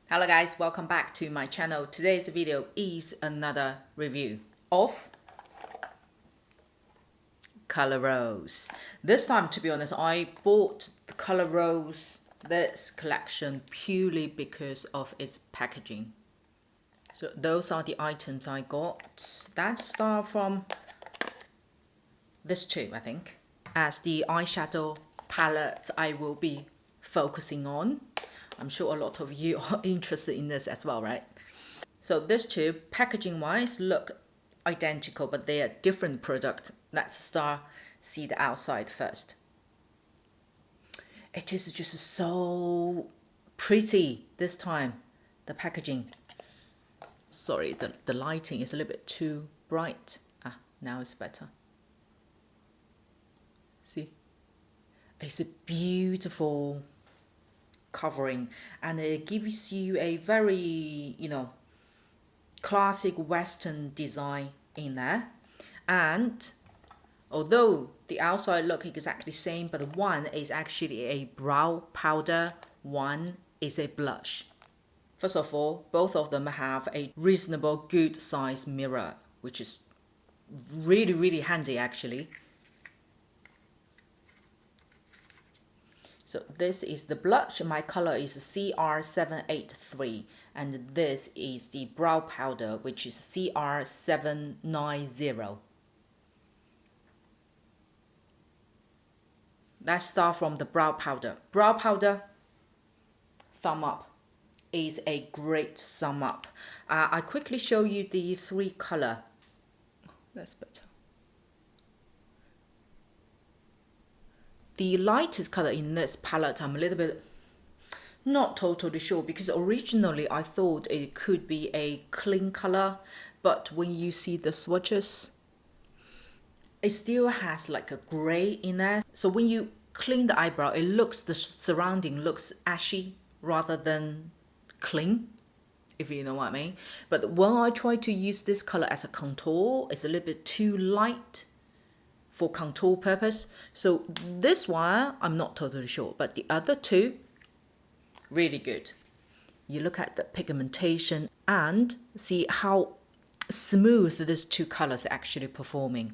Hello guys, welcome back to my channel. Today's video is another review of COLORROSE. This time, to be honest, I bought the COLORROSE, this collection, purely because of its packaging. So those are the items I got. That start from this two, I think, as the eyeshadow palette I will be focusing on. I'm sure a lot of you are interested in this as well, right? So these two, packaging wise, look identical, but they are different products. Let's see the outside first. It is just so pretty this time, the packaging. Sorry, the lighting is a little bit too bright. Now it's better. See? It's a beautiful covering, and it gives you a very, classic Western design in there. And although the outside look exactly same, but one is actually a brow powder, one is a blush. First of all, both of them have a reasonable good size mirror, which is really handy actually. So this is the blush. My color is CR783, and this is the brow powder, which is CR790. Let's start from the brow powder. Brow powder, thumb up, is a great thumb up. I quickly show you the three color. That's better. The lightest color in this palette, I'm a little bit not totally sure, because originally I thought it could be a clean color, but when you see the swatches, it still has like a gray in there. So when you clean the eyebrow, the surrounding looks ashy rather than clean, if you know what I mean. But when I try to use this color as a contour, it's a little bit too light for contour purpose. So this one, I'm not totally sure, but the other two, really good. You look at the pigmentation and see how smooth these two colors are actually performing.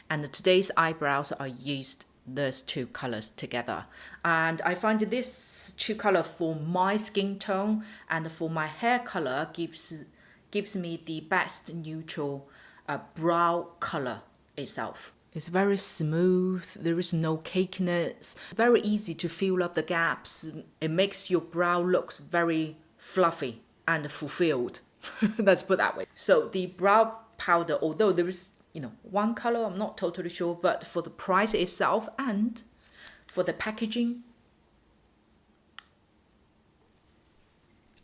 And today's eyebrows are used those two colors together. And I find this two color for my skin tone and for my hair color gives me the best neutral brow color itself. It's very smooth, there is no cakiness, very easy to fill up the gaps. It makes your brow look very fluffy and fulfilled. Let's put it that way. So the brow powder, although there is, one color, I'm not totally sure, but for the price itself and for the packaging,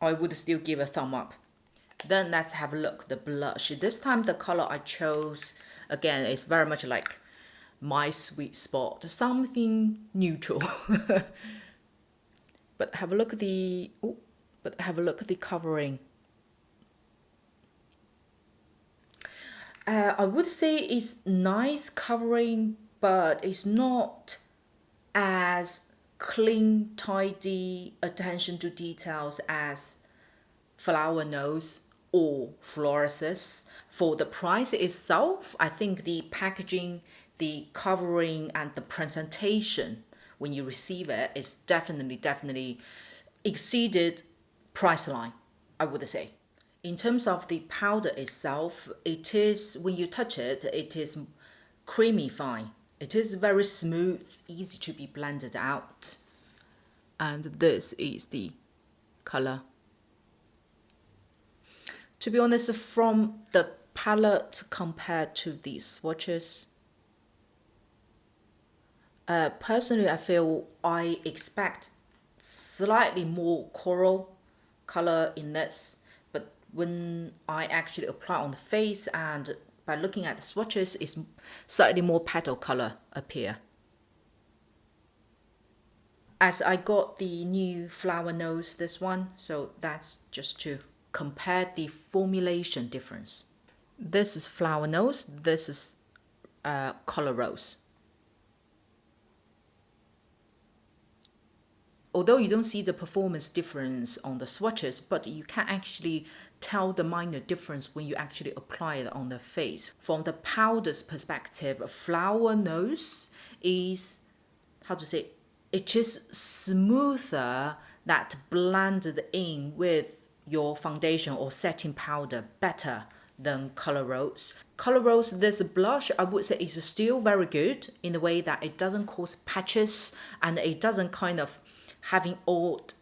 I would still give a thumb up. Then let's have a look, the blush. This time the color I chose, again, is very much like my sweet spot, something neutral. But have a look at the covering. I would say it's nice covering, but it's not as clean, tidy, attention to details as Flower Nose or FLORASIS. For the price itself, I think the packaging, the covering, and the presentation when you receive it is definitely exceeded price line, I would say. In terms of the powder itself, it is, when you touch it, it is creamy fine. It is very smooth, easy to be blended out. And this is the color. To be honest, from the palette compared to the swatches, personally, I feel I expect slightly more coral color in this, but when I actually apply on the face and by looking at the swatches, it's slightly more petal color appear. As I got the new Flower Nose, this one, so that's just to compare the formulation difference. This is Flower Nose, this is COLORROSE. although you don't see the performance difference on the swatches, but you can actually tell the minor difference when you actually apply it on the face. From the powder's perspective, Flower Nose is, how to say, it is smoother, that blended in with your foundation or setting powder better than COLORROSE. COLORROSE, this blush, I would say, is still very good in the way that it doesn't cause patches and it doesn't kind of having odd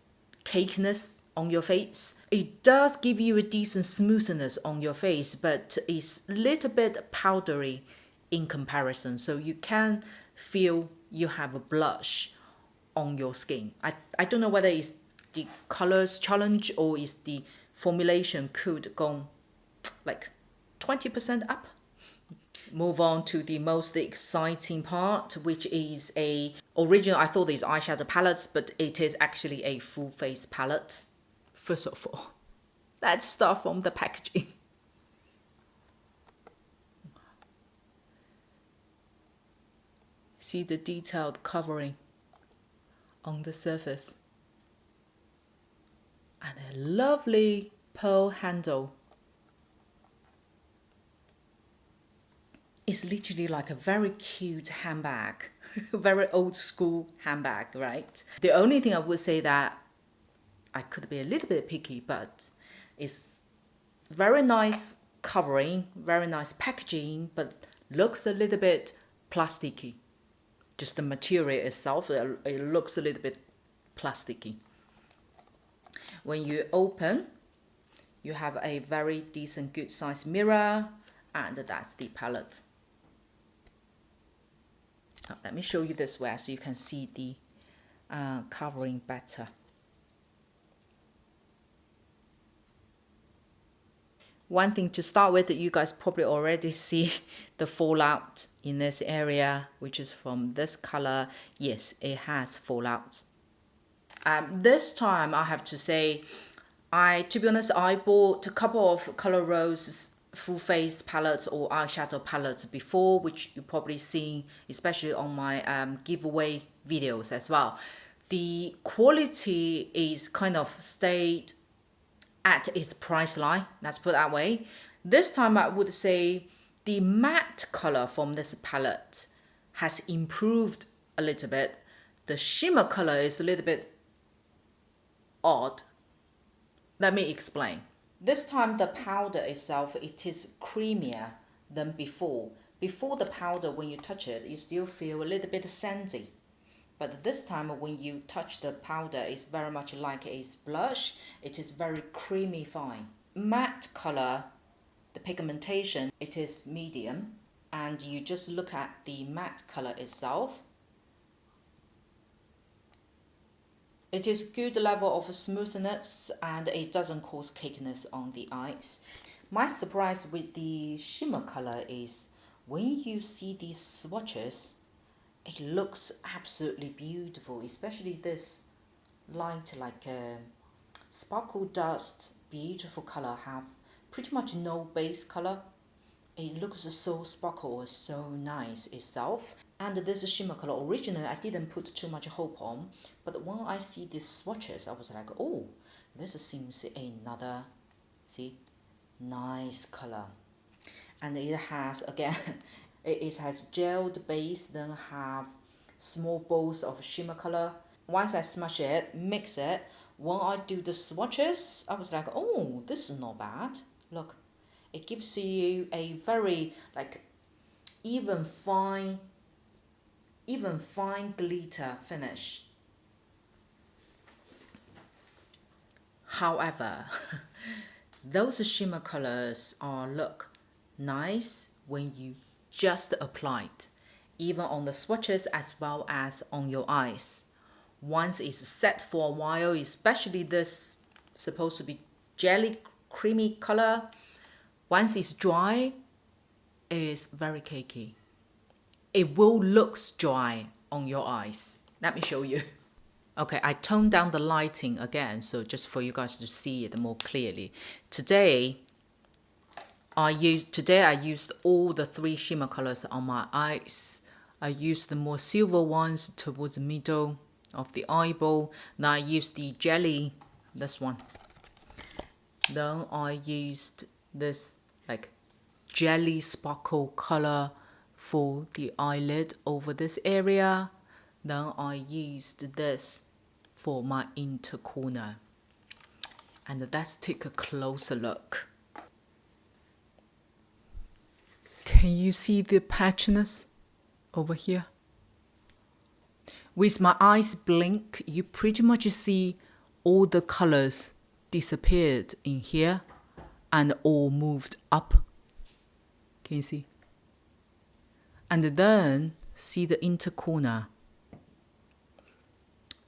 cakiness on your face. It does give you a decent smoothness on your face, but it's a little bit powdery in comparison. So you can feel you have a blush on your skin. I don't know whether it's the colors challenge or is the formulation could go like 20% up. Move on to the most exciting part, which is original, I thought it's eyeshadow palette, but it is actually a full face palette. First of all, let's start from the packaging. See the detailed covering on the surface. And a lovely pearl handle. It's literally like a very cute handbag, very old school handbag, right? The only thing I would say that I could be a little bit picky, but it's very nice covering, very nice packaging, but looks a little bit plasticky. Just the material itself, it looks a little bit plasticky. When you open, you have a very decent, good size mirror, and that's the palette. Now, let me show you this way so you can see the covering better. One thing to start with, you guys probably already see the fallout in this area, which is from this color. Yes, it has fallout. This time I have to say, to be honest, I bought a couple of COLORROSE full face palettes or eyeshadow palettes before, which you probably seen, especially on my giveaway videos as well. The quality is kind of stayed at its price line, let's put it that way. This time I would say the matte color from this palette has improved a little bit. The shimmer color is a little bit odd. Let me explain. This time the powder itself, it is creamier than before. Before the powder, when you touch it, you still feel a little bit sandy. But this time when you touch the powder, it's very much like a blush. It is very creamy fine. Matte color, the pigmentation, it is medium. And you just look at the matte color itself. It is good level of smoothness and it doesn't cause cakiness on the eyes. My surprise with the shimmer color is when you see these swatches, it looks absolutely beautiful, especially this light like sparkle dust, beautiful color, have pretty much no base color. It looks so sparkle, so nice itself. And this shimmer color, originally I didn't put too much hope on, but when I see these swatches, I was like, oh, this seems another, see, nice color. And it has, again, it has gelled base, then have small balls of shimmer color. Once I smash it, mix it, when I do the swatches, I was like, oh, this is not bad. Look, it gives you a very like even fine glitter finish. However, those shimmer colors look nice when you just apply it, even on the swatches as well as on your eyes. Once it's set for a while, especially this supposed to be jelly creamy color, once it's dry, it's very cakey. It will look dry on your eyes. Let me show you. Okay, I toned down the lighting again, so just for you guys to see it more clearly. Today I used all the 3 shimmer colors on my eyes. I used the more silver ones towards the middle of the eyeball. Now I use the jelly, this one. Then I used this like jelly sparkle color for the eyelid over this area. Then I used this for my inner corner. And let's take a closer look. Can you see the patchiness over here? With my eyes blink, you pretty much see all the colors disappeared in here and all moved up. Can you see? And then see the inner corner.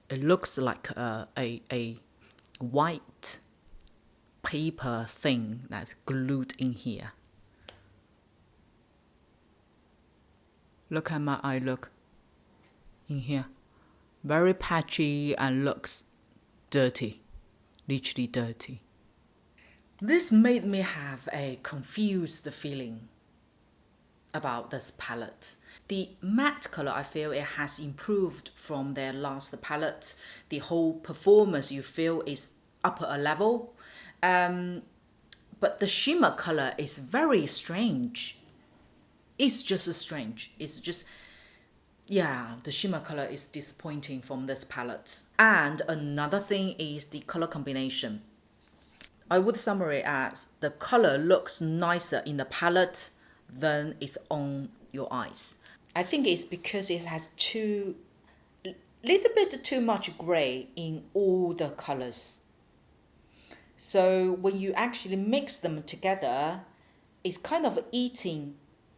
It looks like a white paper thing that's glued in here. Look at my eye look in here. Very patchy and looks dirty, literally dirty. This made me have a confused feeling about this palette. The matte color, I feel it has improved from their last palette. The whole performance you feel is up a level. But the shimmer color is very strange. It's just strange. It's just, yeah, the shimmer color is disappointing from this palette. And another thing is the color combination. I would summarize as the color looks nicer in the palette than it's on your eyes. I think it's because it has little bit too much gray in all the colors. So when you actually mix them together, it's kind of eating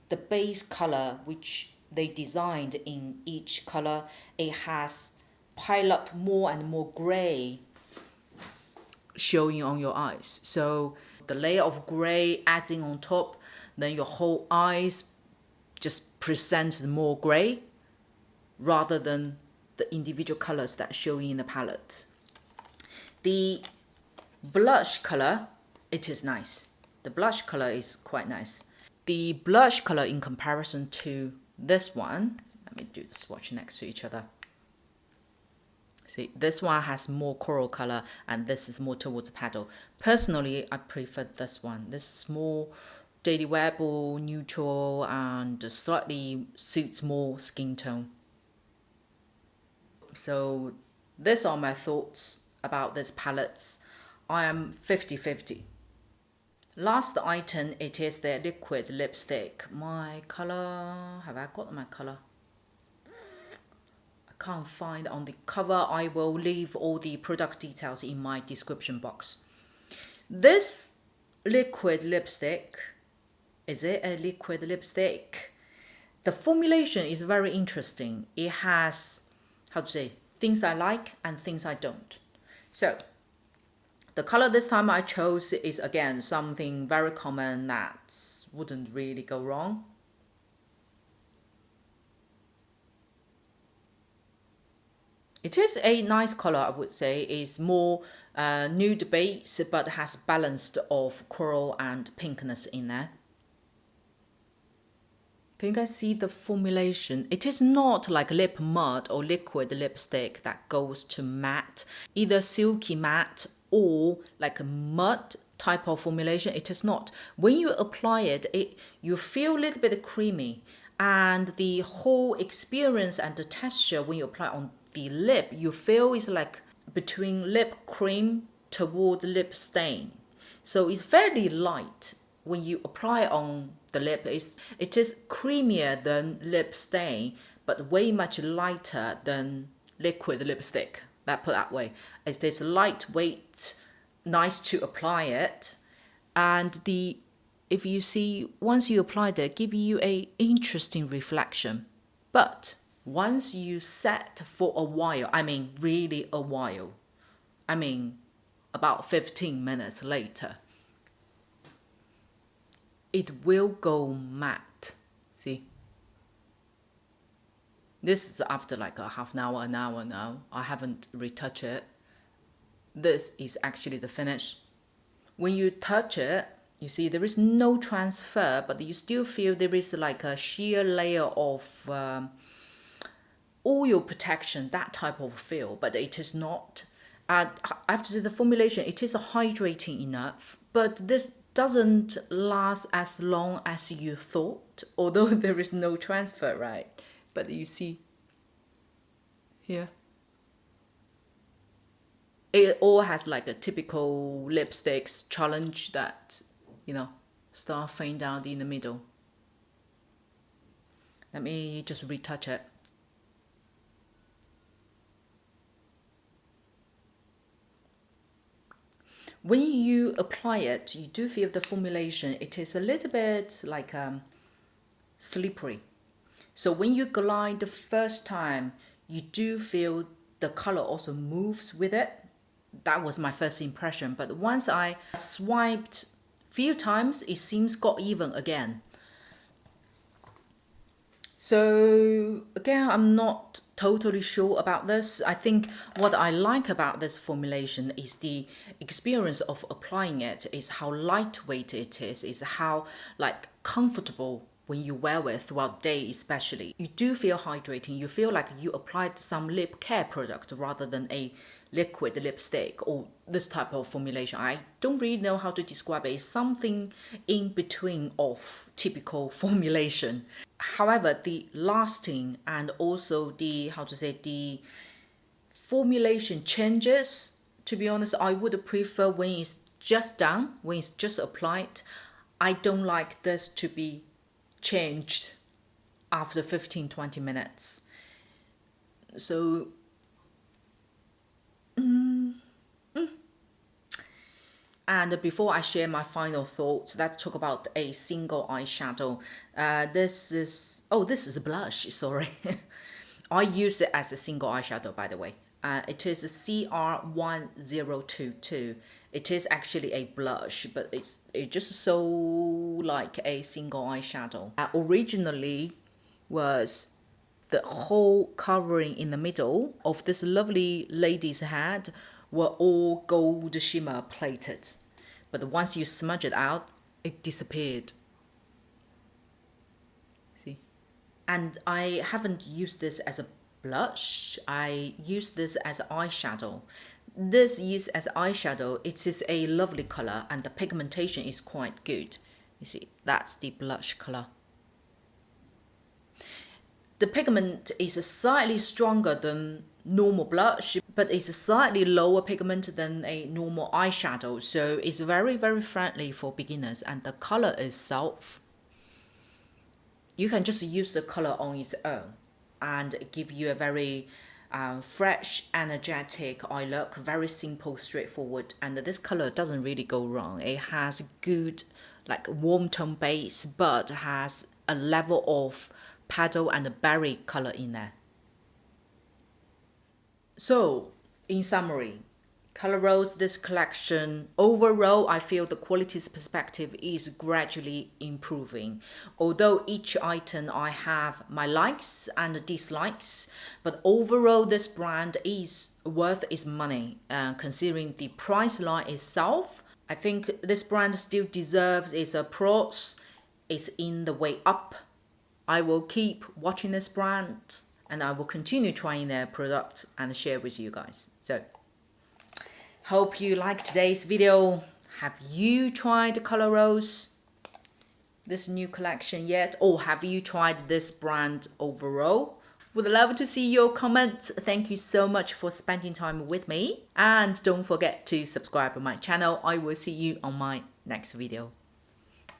the base color which they designed in each color. It has piled up more and more gray showing on your eyes. So the layer of gray adding on top, then your whole eyes just present more gray rather than the individual colors that are showing in the palette. The blush color, it is nice. The blush color is quite nice. The blush color in comparison to this one, let me do the swatch next to each other. See, this one has more coral color and this is more towards paddle. Personally, I prefer this one. This is more daily wearable, neutral, and slightly suits more skin tone. So these are my thoughts about these palettes. I am 50-50. Last item, it is the liquid lipstick. My color, have I got my color? I can't find on the cover. I will leave all the product details in my description box. This liquid lipstick, is it a liquid lipstick? The formulation is very interesting. It has, how to say, things I like and things I don't. So the color this time I chose is again something very common that wouldn't really go wrong. It is a nice color, I would say. It's more nude base but has balanced of coral and pinkness in there. Can you guys see the formulation? It is not like lip mud or liquid lipstick that goes to matte, either silky matte or like a mud type of formulation. It is not. When you apply it, you feel a little bit creamy, and the whole experience and the texture when you apply on the lip, you feel it's like between lip cream toward lip stain. So it's fairly light. When you apply on the lip, it is creamier than lip stain, but way much lighter than liquid lipstick. That put that way. It's this lightweight, nice to apply it, and if you see, once you apply it, give you a interesting reflection. But once you set for a while, I mean really a while, I mean about 15 minutes later, it will go matte. See? This is after like a half an hour now. I haven't retouched it. This is actually the finish. When you touch it, you see there is no transfer, but you still feel there is like a sheer layer of oil protection, that type of feel, but it is not. I have to say the formulation, it is hydrating enough, but this doesn't last as long as you thought, although there is no transfer, right? But you see here, it all has like a typical lipsticks challenge that, you know, start fading down in the middle. Let me just retouch it. When you apply it, you do feel the formulation, it is a little bit like slippery. So when you glide the first time, you do feel the color also moves with it. That was my first impression. But once I swiped few times, it seems got even again. So again, I'm not totally sure about this. I think what I like about this formulation is the experience of applying it, is how lightweight it is how like comfortable when you wear it throughout the day especially. You do feel hydrating, you feel like you applied some lip care product rather than a liquid lipstick or this type of formulation. I don't really know how to describe it. It's something in between of typical formulation. However, the lasting and also the, how to say, the formulation changes. To be honest, I would prefer when it's just done, when it's just applied. I don't like this to be changed after 15-20 minutes. So and before I share my final thoughts, let's talk about a single eyeshadow. This is a blush, sorry. I use it as a single eyeshadow, by the way. It is a CR1022. It is actually a blush, but it's just so like a single eyeshadow. Originally was the whole covering in the middle of this lovely lady's head were all gold shimmer plated. But once you smudge it out, it disappeared. See? And I haven't used this as a blush. I use this as eyeshadow. This used as eyeshadow, it is a lovely color and the pigmentation is quite good. You see, that's the blush color. The pigment is slightly stronger than normal blush, but it's a slightly lower pigment than a normal eyeshadow. So it's very, very friendly for beginners. And the color itself, you can just use the color on its own and give you a very fresh, energetic eye look. Very simple, straightforward. And this color doesn't really go wrong. It has good, like warm tone base, but has a level of petal and berry color in there. So, in summary, COLORROSE, this collection, overall, I feel the quality's perspective is gradually improving. Although each item I have my likes and dislikes, but overall, this brand is worth its money. Considering the price line itself, I think this brand still deserves its applause. It's in the way up. I will keep watching this brand and I will continue trying their product and share with you guys. So, hope you liked today's video. Have you tried COLORROSE, this new collection yet? Or have you tried this brand overall? Would love to see your comments. Thank you so much for spending time with me. And don't forget to subscribe to my channel. I will see you on my next video.